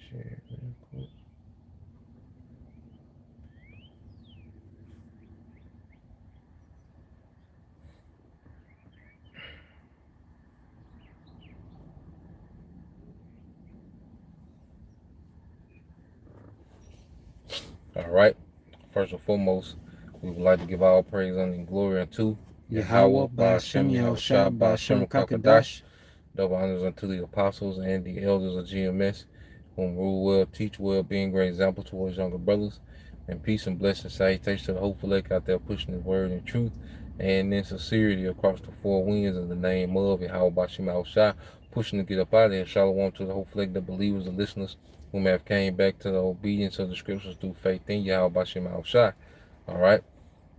share real quick. All right. First and foremost, we would like to give all praise and glory unto Yahweh, Yahawah by by Hashem, Shem Yahushua, Yahushua by by Hashem, Shem Kakadash. Kakadash. Double honors unto the apostles and the elders of GMS, whom rule well, teach well, being great example towards younger brothers. And peace and blessing, salutation to the hopeful elect out there pushing his word in truth and in sincerity across the four winds in the name of Yahweh Bashim Yahushua, pushing to get up out of here. Shalom to the hopeful elect, the believers, the listeners whom have came back to the obedience of the scriptures through faith in Yahweh Bashim Yahushua. All right,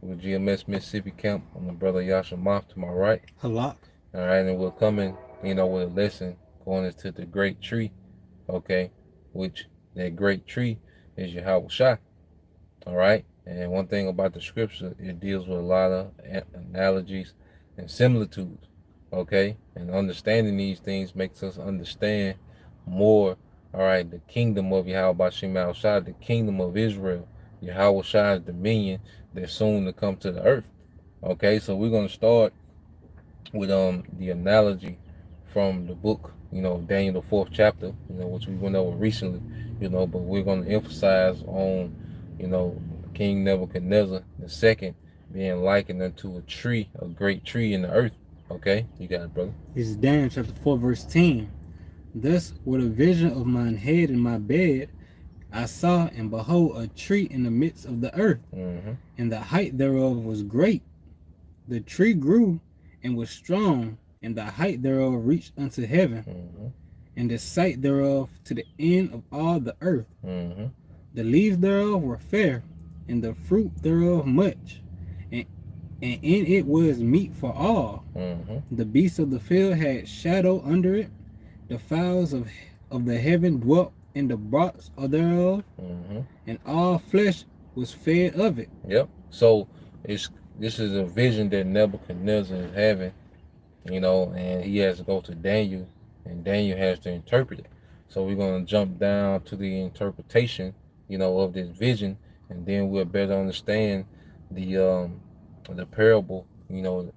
with GMS Mississippi camp, I'm the brother Yasha Moth to my right. Halak. All right, and we're coming, with a lesson going into the great tree, okay, which that great tree is Yahawashi. All right, and one thing about the scripture, it deals with a lot of analogies and similitudes, okay, and understanding these things makes us understand more. All right, the kingdom of Yahweh Shema Shai, the kingdom of Israel, Yahweh Shai's dominion that's soon to come to the earth. Okay, so we're gonna start with the analogy from the book, Daniel the fourth chapter, which we went over recently, but we're going to emphasize on, King Nebuchadnezzar the second being likened unto a tree, a great tree in the earth. Okay, you got it, brother. This is Daniel chapter 4, verse 10. Thus, with a vision of mine head in my bed, I saw and behold a tree in the midst of the earth, and the height thereof was great. The tree grew and was strong, and the height thereof reached unto heaven, and the sight thereof to the end of all the earth. The leaves thereof were fair, and the fruit thereof much, and in it was meat for all. The beasts of the field had shadow under it. The fowls of the heaven dwelt in the brocks thereof, and all flesh was fed of it. Yep. So this is a vision that Nebuchadnezzar is having, and he has to go to Daniel, and Daniel has to interpret it. So we're going to jump down to the interpretation, of this vision, and then we'll better understand the parable,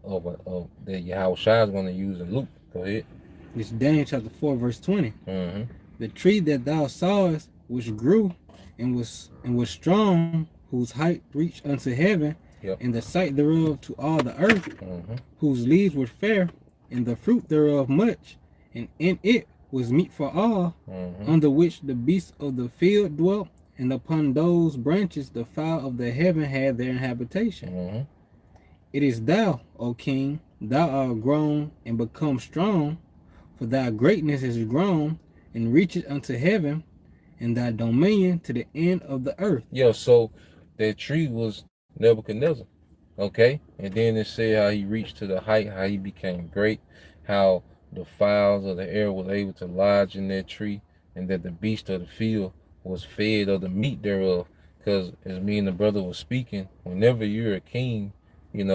of that Yahweh Shai is going to use in Luke. Go ahead. It's Daniel chapter 4, verse 20. The tree that thou sawest, which grew and was strong, whose height reached unto heaven, and the sight thereof to all the earth, whose leaves were fair, and the fruit thereof much, and in it was meat for all, under which the beasts of the field dwelt, and upon those branches the fowl of the heaven had their habitation. It is thou, O king, thou art grown and become strong, for thy greatness is grown and reaches unto heaven, and thy dominion to the end of the earth. Yeah, so that tree was Nebuchadnezzar, okay? And then it said how he reached to the height, how he became great, how the fowls of the air was able to lodge in that tree, and that the beast of the field was fed of the meat thereof. Because as me and the brother was speaking, whenever you're a king, you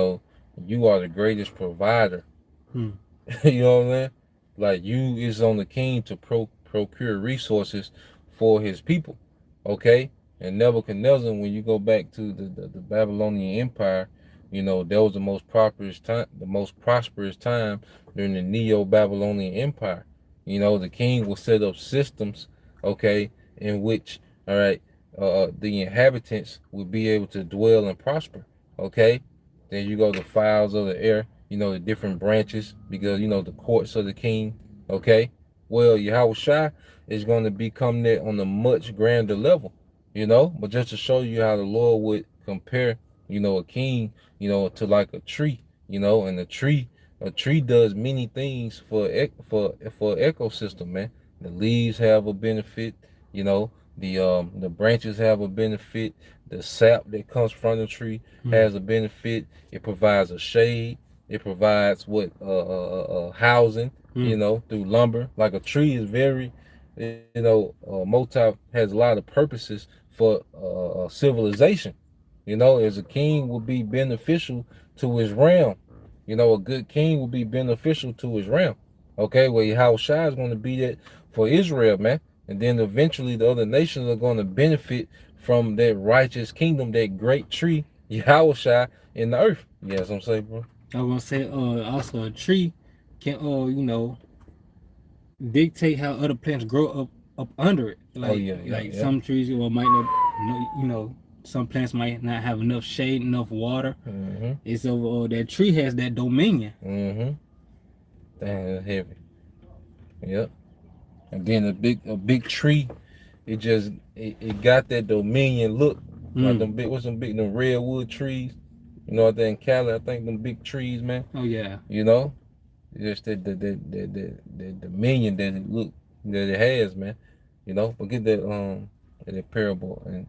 are the greatest provider. You know what I mean? Like, you is on the king to procure resources for his people, okay? And Nebuchadnezzar, when you go back to the Babylonian Empire, that was the most prosperous time during the Neo-Babylonian Empire. The king will set up systems, okay, in which, all right, the inhabitants would be able to dwell and prosper, okay? Then you go to fowls of the air, the different branches, because, the courts of the king, okay? Well, Yahweh Shai is going to become that on a much grander level, but just to show you how the Lord would compare, a king, to like a tree, and a tree does many things for ecosystem, man. The leaves have a benefit, the branches have a benefit, the sap that comes from the tree has a benefit. It provides a shade, it provides housing, through lumber. Like a tree is very, has a lot of purposes for civilization. As a king would be beneficial to his realm. A good king will be beneficial to his realm. Okay, well, Yahweh Shai is going to be that for Israel, man. And then eventually the other nations are going to benefit from that righteous kingdom, that great tree, Yahawashi, in the earth. You got something to say, bro? I was gonna say, also a tree can, dictate how other plants grow up under it. Oh, Like yeah, yeah, like yeah. some trees, might not, some plants might not have enough shade, enough water. Mm-hmm. And so that tree has that dominion. Mm-hmm. Dang, that's heavy. Yep. And then a big tree, it got that dominion look. Like them big, what's them redwood trees? You know, out there in Cali, I think them big trees, man. Oh yeah. You know, just the dominion that it has, man. You know, forget that parable and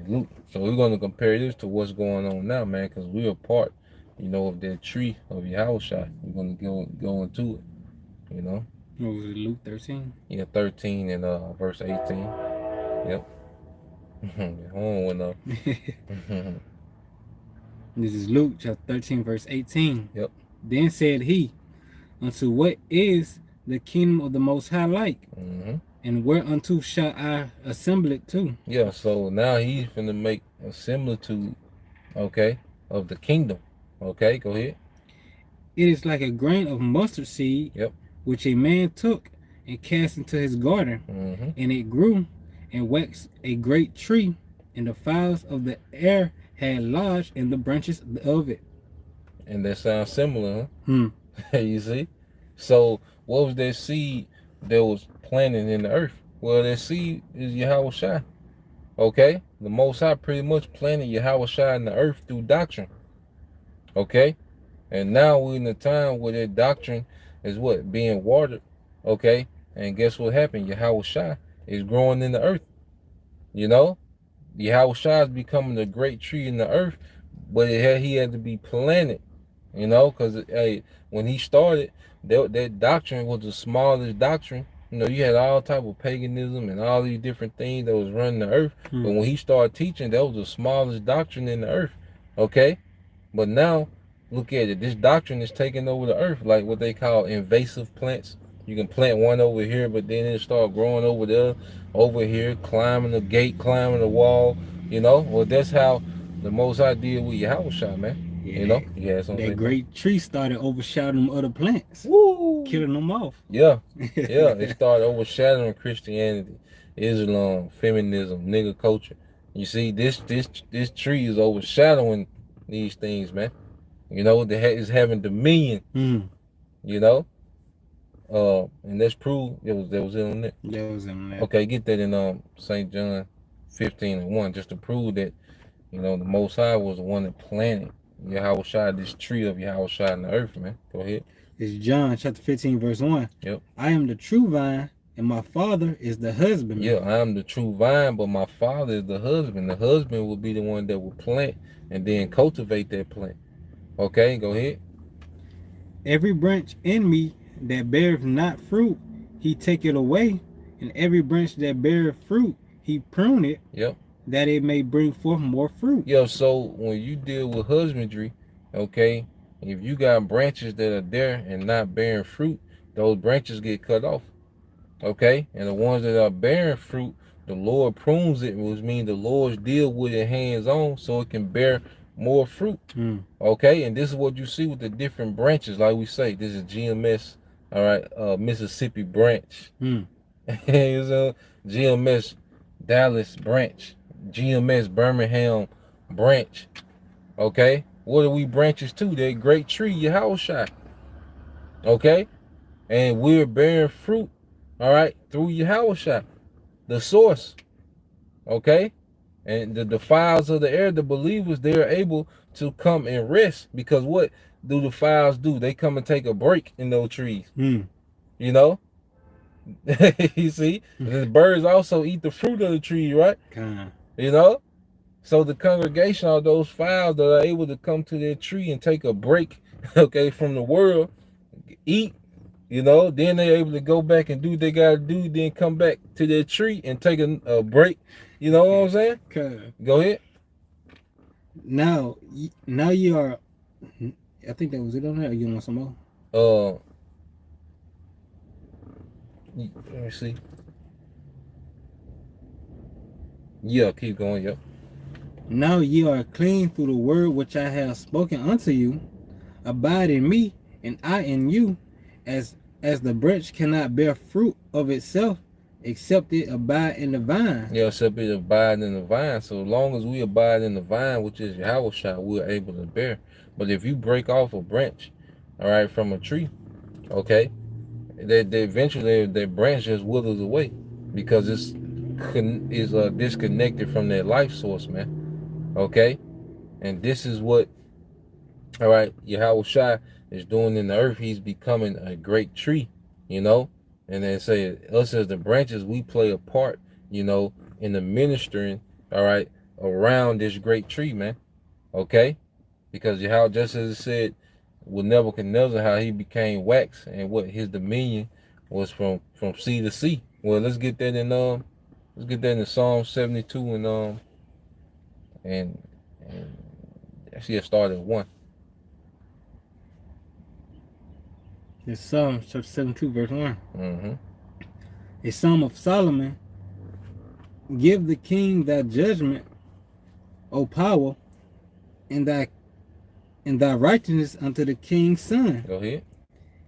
Luke. So we're gonna compare this to what's going on now, man, because we're a part, of that tree of Yahushua. We're gonna go into it, you know. What was it, Luke 13? Yeah, 13 and verse 18. Yep. The horn went up. This is Luke chapter 13, verse 18. Yep. Then said he, unto what is the kingdom of the Most High like? Mm-hmm. And whereunto shall I assemble it to? Yeah, so now he's finna make a similitude, okay, of the kingdom. Okay, go ahead. It is like a grain of mustard seed, Yep. which a man took and cast into his garden, Mm-hmm. and it grew and waxed a great tree, and the fowls of the air had lodged in the branches of it. And that sounds similar, huh? You see? So what was that seed that was planted in the earth? Well, that seed is Yahushua. Okay? The Most High pretty much planted Yahushua in the earth through doctrine. Okay? And now we're in a time where that doctrine is what? Being watered. Okay? And guess what happened? Yahushua is growing in the earth. You know? Yahushua is becoming a great tree in the earth, but he had to be planted. You know, because hey, when he started, that doctrine was the smallest doctrine. You know, you had all type of paganism and all these different things that was running the earth. But when he started teaching, that was the smallest doctrine in the earth. Okay? But now, look at it. This doctrine is taking over the earth, like what they call invasive plants. You can plant one over here, but then it start growing over there, over here, climbing the gate, climbing the wall. You know, well, that's how the Most High did with Yahushua, man. Yeah, You know, yeah, that great tree started overshadowing other plants, woo, killing them off. Yeah, yeah, it started overshadowing Christianity, Islam, feminism, nigga culture. You see, this tree is overshadowing these things, man. You know, it's having dominion. You know, and that's proved. That was it on that. That was in there. Okay, get that in St. John 15:1, just to prove that the Most High was the one that planted Yahushua, this tree of Yahushua in the earth, man. Go ahead. It's John chapter 15, verse 1. Yep. I am the true vine, and my Father is the husbandman. Yeah, I am the true vine, but my Father is the husband. The husband will be the one that will plant and then cultivate that plant. Okay, go ahead. Every branch in me that beareth not fruit, he taketh away, and every branch that beareth fruit, he prune it. Yep. That it may bring forth more fruit. Yeah, so when you deal with husbandry, okay, if you got branches that are there and not bearing fruit, those branches get cut off. Okay? And the ones that are bearing fruit, the Lord prunes it, which means the Lord deal with it hands-on so it can bear more fruit. Okay? And this is what you see with the different branches. Like we say, this is GMS, all right, Mississippi branch. GMS Dallas branch. GMS Birmingham branch. Okay? What are we branches to? That great tree, Yahushua. Okay? And we're bearing fruit, all right, through Yahushua, the source. Okay? And the fowls of the air, the believers, they're able to come and rest, because what do the fowls do? They come and take a break in those trees. You know? You see? The birds also eat the fruit of the tree, right? You know? So the congregation are those fowls that are able to come to their tree and take a break, okay, from the world, eat, then they're able to go back and do what they got to do, then come back to their tree and take a break. You know what I'm saying? Go ahead. Now you are, I think that was it on there. You want some more? Let me see. Yeah, keep going. Yep. Now ye are clean through the word which I have spoken unto you. Abide in me, and I in you, as the branch cannot bear fruit of itself, except it abide in the vine. Yeah, except it abide in the vine. So as long as we abide in the vine, which is YAHAWASHI, we're able to bear. But if you break off a branch, all right, from a tree, okay, that eventually that branch just withers away because it's disconnected from that life source, man. Okay, and this is what, all right, YAHAWASHI is doing in the earth. He's becoming a great tree, you know. And then say us as the branches, we play a part, you know, in the ministering, all right, around this great tree, man. Okay, because how just as it said with Nebuchadnezzar, how he became wax and what his dominion was from sea to sea. Well, let's get that in Psalm 72 and actually it started at 1. It's Psalm chapter 72, verse 1. Mm-hmm. A psalm of Solomon. Give the king thy judgment, O power, and thy righteousness unto the king's son. Go ahead.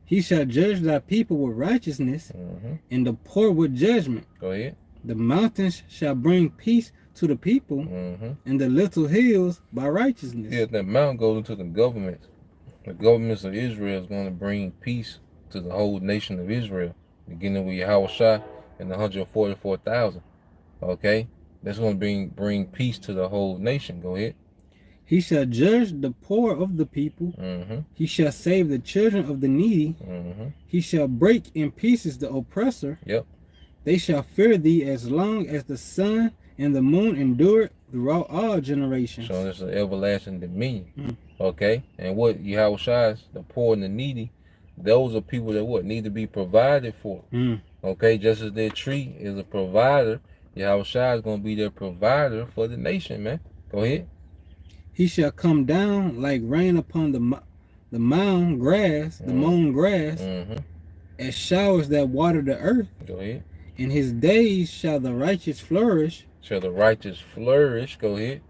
He shall judge thy people with righteousness, and the poor with judgment. Go ahead. The mountains shall bring peace to the people, and the little hills by righteousness. Yeah, that mountain goes into the governments. The governments of Israel is going to bring peace to the whole nation of Israel, beginning with YAHAWASHI and the 144,000. Okay, that's going to bring peace to the whole nation. Go ahead. He shall judge the poor of the people. He shall save the children of the needy. He shall break in pieces the oppressor. Yep. They shall fear thee as long as the sun and the moon endure throughout all generations. So it's an everlasting dominion. Okay, and what YAHAWASHI is, the poor and the needy, those are people that what need to be provided for. Okay, just as their tree is a provider, YAHAWASHI is going to be their provider for the nation, man. Go ahead. He shall come down like rain upon the mown grass, the mown grass, as showers that water the earth. Go ahead. In his days shall the righteous flourish. Shall the righteous flourish. Go ahead.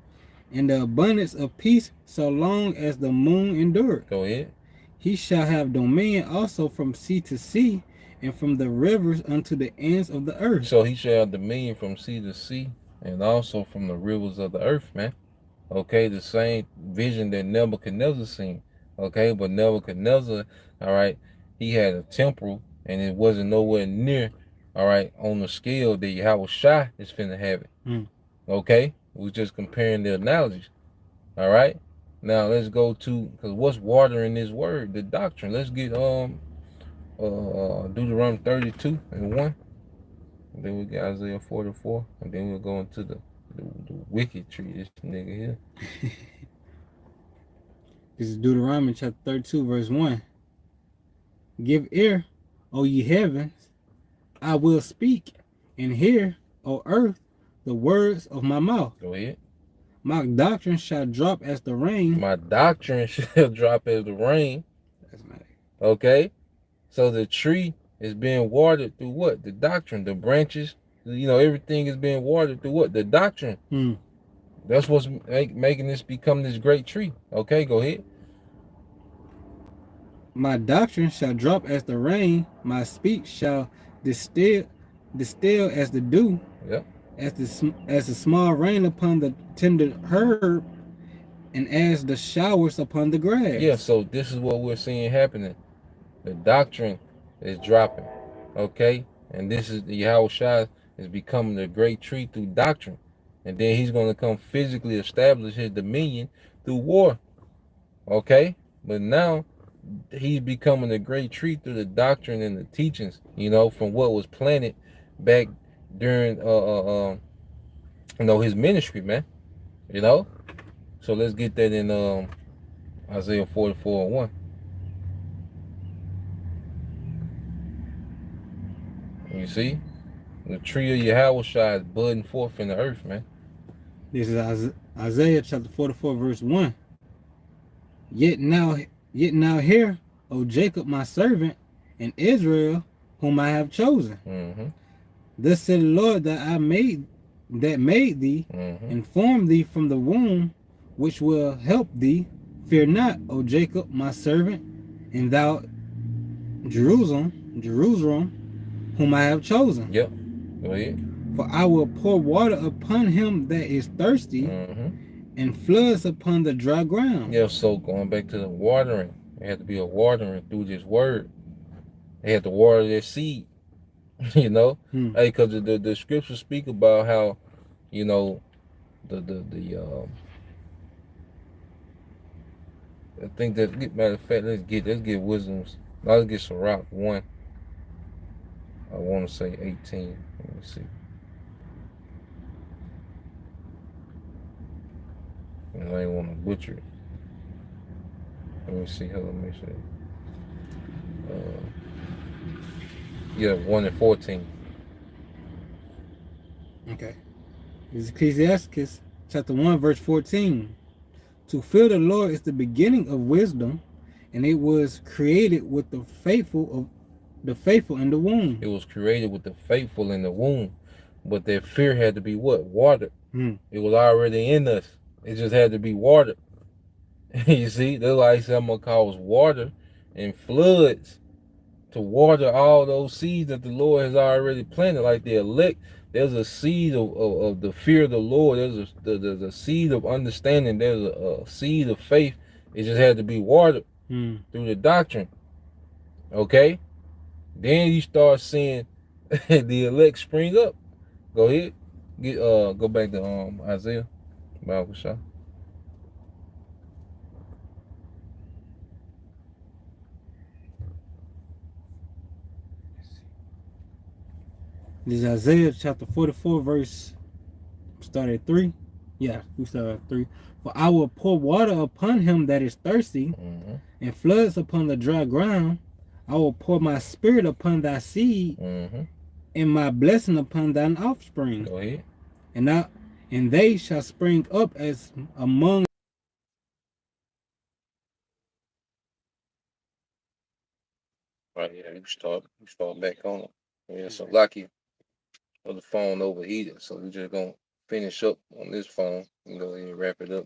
In the abundance of peace, so long as the moon endureth. Go ahead. He shall have dominion also from sea to sea, and from the rivers unto the ends of the earth. So he shall have dominion from sea to sea, and also from the rivers of the earth, man. Okay, the same vision that Nebuchadnezzar seen. Okay, but Nebuchadnezzar, all right, he had a temporal, and it wasn't nowhere near, all right, on the scale that YAHAWASHI is finna have it. Okay, we're just comparing the analogies. All right, now let's go to, because what's water in this word? The doctrine. Let's get Deuteronomy 32 and 1. And then we got Isaiah 44, and then we'll go into the wicked tree, this nigga here. This is Deuteronomy chapter 32, verse 1. Give ear, O ye heavens, I will speak, and hear, O earth, the words of my mouth. Go ahead. My doctrine shall drop as the rain. My doctrine shall drop as the rain. That's nice. Okay? So the tree is being watered through what? The doctrine. The branches, you know, everything is being watered through what? The doctrine. That's what's making this become this great tree. Okay, go ahead. My doctrine shall drop as the rain. My speech shall distill as the dew. Yep. As the small rain upon the tender herb, and as the showers upon the grass. Yeah, so this is what we're seeing happening. The doctrine is dropping. Okay? And this is the YAHAWASHI is becoming a great tree through doctrine. And then he's going to come physically establish his dominion through war. Okay? But now he's becoming a great tree through the doctrine and the teachings, you know, from what was planted back during you know, his ministry, man. You know? So let's get that in Isaiah 44 and 1. You see? The tree of YAHAWASHI is budding forth in the earth, man. This is Isaiah chapter 44, verse 1. Yet now hear, O Jacob my servant, and Israel whom I have chosen. Thus said the Lord, that I made that made thee, and formed thee from the womb, which will help thee. Fear not, O Jacob, my servant, and thou Jerusalem, whom I have chosen. Yep. Go ahead. For I will pour water upon him that is thirsty, and floods upon the dry ground. Yeah, so going back to the watering, it had to be a watering through this word. They had to water their seed, you know? Hey, because the scriptures speak about how, you know, I think that, matter of fact, let's get wisdoms. Let's get Sirach 1. I want to say 18. Let me see. And I ain't want to butcher it. Let me see how to make sure. Yeah, 1 and 14. Okay. This is Ecclesiastes chapter 1, verse 14. To fear the Lord is the beginning of wisdom, and it was created with the faithful in the womb. It was created with the faithful in the womb, but that fear had to be what? Watered. It was already in us. It just had to be watered. You see, that's why he said I'm gonna cause water and floods to water all those seeds that the Lord has already planted, like the elect. There's a seed of the fear of the Lord. There's a seed of understanding. There's a seed of faith. It just had to be watered through the doctrine. Okay? Then you start seeing the elect spring up. Go ahead. Go back to Isaiah. YAHAWASHI. This is Isaiah chapter 44, verse, start at 3. Yeah, we start at 3. For I will pour water upon him that is thirsty, and floods upon the dry ground. I will pour my spirit upon thy seed, and my blessing upon thine offspring. Go ahead. And they shall spring up as among. Right, yeah, you start back on it. Yeah, so lucky the phone overheated, so we're just gonna finish up on this phone and go ahead and wrap it up.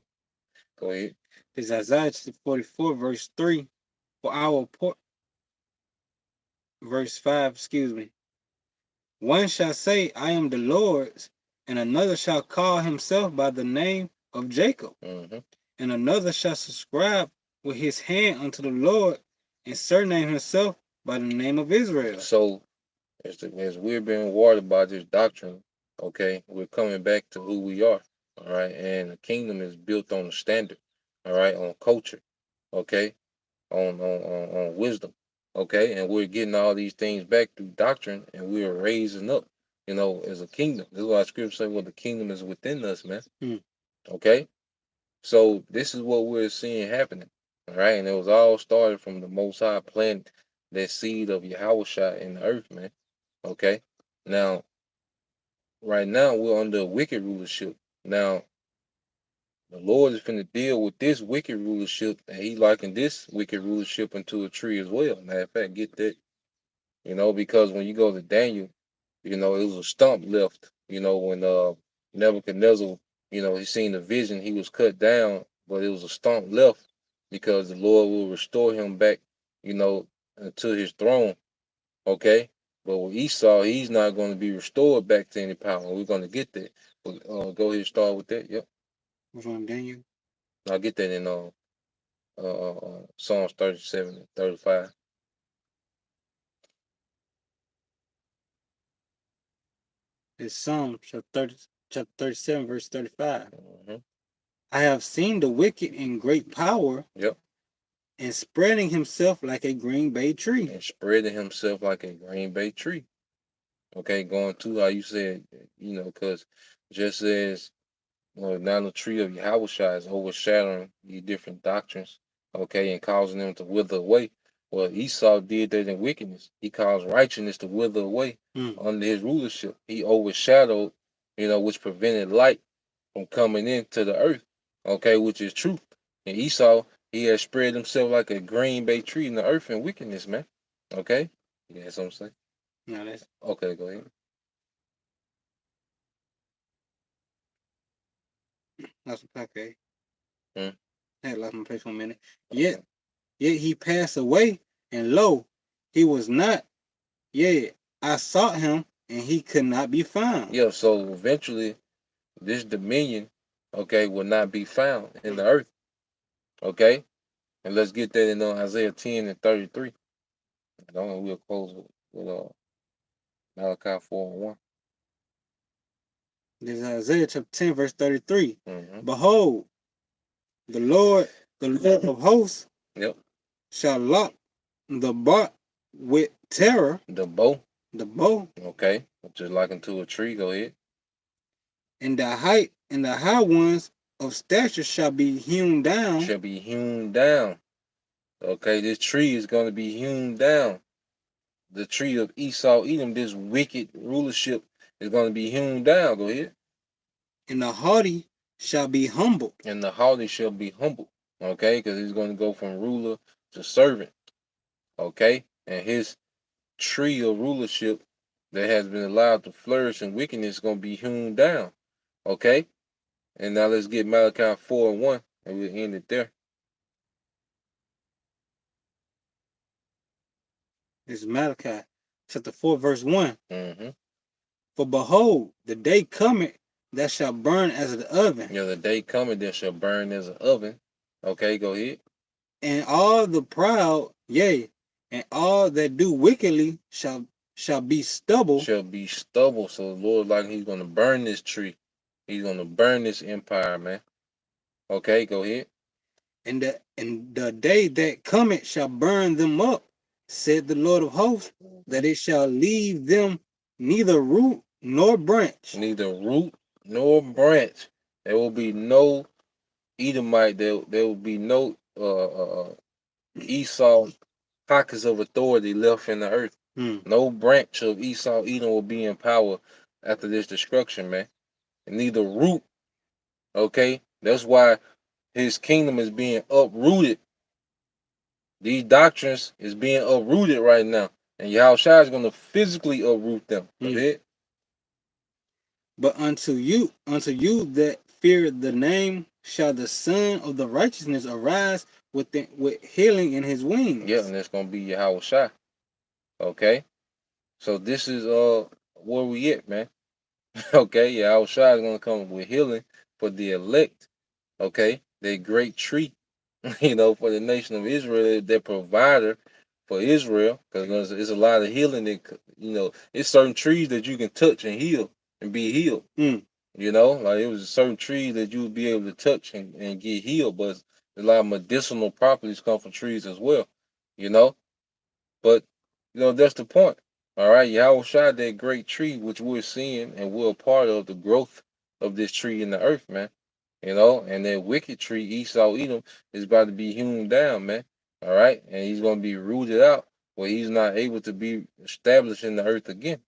Go ahead. This is Isaiah 44, verse 3. For I will pour, verse 5, excuse me. One shall say, I am the Lord's, and another shall call himself by the name of Jacob, and another shall subscribe with his hand unto the Lord, and surname himself by the name of Israel. So, as we're being watered by this doctrine, okay, we're coming back to who we are, all right? And the kingdom is built on the standard, all right, on culture, okay, on wisdom, okay? And we're getting all these things back through doctrine, and we are raising up, you know, as a kingdom. This is why scripture says, well, the kingdom is within us, man. Okay? So this is what we're seeing happening. All right. And it was all started from the Most High planting that seed of YAHAWASHI in the earth, man. Okay. Now, right now, we're under a wicked rulership. Now, the Lord is finna deal with this wicked rulership, and he likened this wicked rulership into a tree as well. Matter of fact, get that. You know, because when you go to Daniel, you know, it was a stump left. You know, when Nebuchadnezzar, you know, he seen the vision, he was cut down, but it was a stump left because the Lord will restore him back, you know, to his throne. Okay. But with Esau, he's not going to be restored back to any power. We're going to get that. But go ahead and start with that. Yep. Which one, Daniel? I'll get that in Psalms 37 and 35. It's Psalm chapter 37, verse 35. I have seen the wicked in great power. Yep. And spreading himself like a green bay tree. And spreading himself like a green bay tree. Okay, going to how you said, you know, because just as now the tree of Yahushua is overshadowing these different doctrines, okay, and causing them to wither away. Well, Esau did that in wickedness. He caused righteousness to wither away under his rulership. He overshadowed, you know, which prevented light from coming into the earth, okay, which is truth. And Esau, he has spread himself like a green bay tree in the earth in wickedness, man. Okay? Yeah, that's what I'm saying. No, that's okay, go ahead. Lost my place. Hmm. I had lost my place 1 minute. Yet he passed away, and lo, he was not. Yea, I sought him, and he could not be found. Yeah, so eventually this dominion, okay, will not be found in the earth. Okay? And let's get that in Isaiah 10 and 33. And we'll close with Malachi 4 and 1. This is Isaiah chapter 10, verse 33. Mm-hmm. Behold, the Lord of hosts Yep. shall lock the bark with terror. The bow. The bow. Okay. Just like into a tree. Go ahead. And the high ones of stature shall be hewn down. Shall be hewn down. Okay, this tree is going to be hewn down. The tree of Esau, Edom, this wicked rulership is going to be hewn down. Go ahead. And the haughty shall be humbled. And the haughty shall be humbled. Okay, because he's going to go from ruler to servant. Okay, and his tree of rulership that has been allowed to flourish in wickedness is going to be hewn down. Okay, and now let's get Malachi 4 and 1, and we'll end it there. This is Malachi chapter 4, verse 1. Mm-hmm. For behold, the day cometh that shall burn as an oven. Yeah, the day coming that shall burn as an oven. Okay, go ahead. And all the proud, yea, and all that do wickedly shall be stubble. Shall be stubble. So the Lord, like he's going to burn this tree. He's going to burn this empire, man. Okay, go ahead. And the day that cometh shall burn them up, said the Lord of hosts, that it shall leave them neither root nor branch. Neither root nor branch. There will be no Edomite. There will be no Esau pockets of authority left in the earth. No branch of Esau Edom will be in power after this destruction, man. And neither root. Okay, that's why his kingdom is being uprooted. These doctrines is being uprooted right now, and Yahawashi is going to physically uproot them. Okay? But unto you that fear the name, shall the Son of the righteousness arise with healing in his wings. Yeah, and it's going to be Yahawashi. Okay, so this is where we at, man. Okay, Yahawashi is going to come with healing for the elect. Okay, that great tree, for the nation of Israel, their provider for Israel, because there's a lot of healing that, it's certain trees that you can touch and heal and be healed. Like it was certain trees that you would be able to touch and get healed, but a lot of medicinal properties come from trees as well, but that's the point. All right, Yahawashi, that great tree which we're seeing and we're a part of the growth of this tree in the earth, man. And that wicked tree, Esau Edom, is about to be hewn down, man. All right, and he's going to be rooted out where he's not able to be established in the earth again.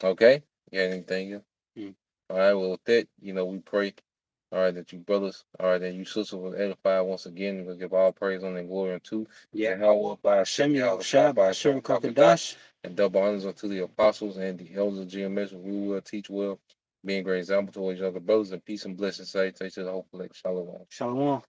Okay, you got anything else? All right, well, with that, we pray, all right, that you brothers, all right, that you sisters will edify once again. We'll give all praise, honor, and glory unto Hashem Yahawashi by Hashem Kakadash. and double honors unto the apostles and the elders of GMS. We will teach well, being a great example to all each other brothers, and peace and blessings, salutation to the whole elect. Shalom. Shalom.